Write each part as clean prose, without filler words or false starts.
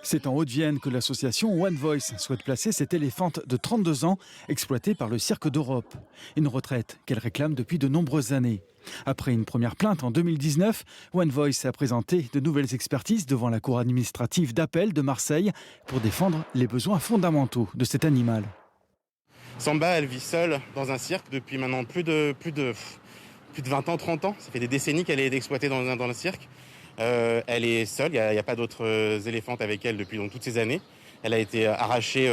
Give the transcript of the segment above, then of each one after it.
C'est en Haute-Vienne que l'association One Voice souhaite placer cette éléphante de 32 ans exploitée par le Cirque d'Europe. Une retraite qu'elle réclame depuis de nombreuses années. Après une première plainte en 2019, One Voice a présenté de nouvelles expertises devant la cour administrative d'appel de Marseille pour défendre les besoins fondamentaux de cet animal. Samba, elle vit seule dans un cirque depuis maintenant plus de 20 ans, 30 ans. Ça fait des décennies qu'elle est exploitée dans le cirque. Elle est seule, il n'y a pas d'autres éléphantes avec elle depuis toutes ces années. Elle a été arrachée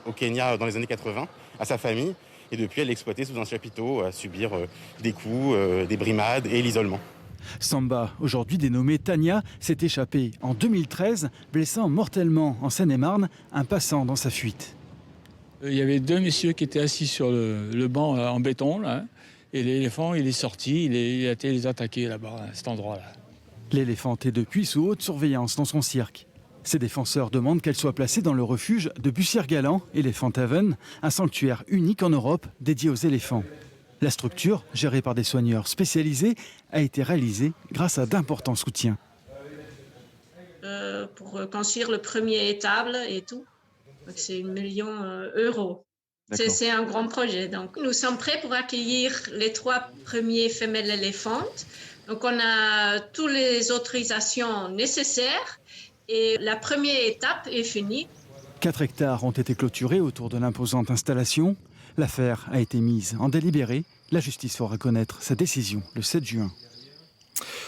au Kenya dans les années 80 à sa famille. Et depuis, elle est exploitée sous un chapiteau à subir des coups, des brimades et l'isolement. Samba, aujourd'hui dénommée Tania, s'est échappée en 2013, blessant mortellement en Seine-et-Marne un passant dans sa fuite. Il y avait deux messieurs qui étaient assis sur le banc en béton, là, et l'éléphant, il est sorti, il a été les attaquer là-bas, à cet endroit-là. L'éléphante est depuis sous haute surveillance dans son cirque. Ses défenseurs demandent qu'elle soit placée dans le refuge de Bussy-Galant, Elephant Haven, un sanctuaire unique en Europe dédié aux éléphants. La structure, gérée par des soigneurs spécialisés, a été réalisée grâce à d'importants soutiens. Pour construire le premier étable et tout, c'est 1 million d'euros. C'est un grand projet. Donc, nous sommes prêts pour accueillir les 3 premiers femelles éléphantes. Donc, on a toutes les autorisations nécessaires et la première étape est finie. 4 hectares ont été clôturés autour de l'imposante installation. L'affaire a été mise en délibéré. La justice fera connaître sa décision le 7 juin.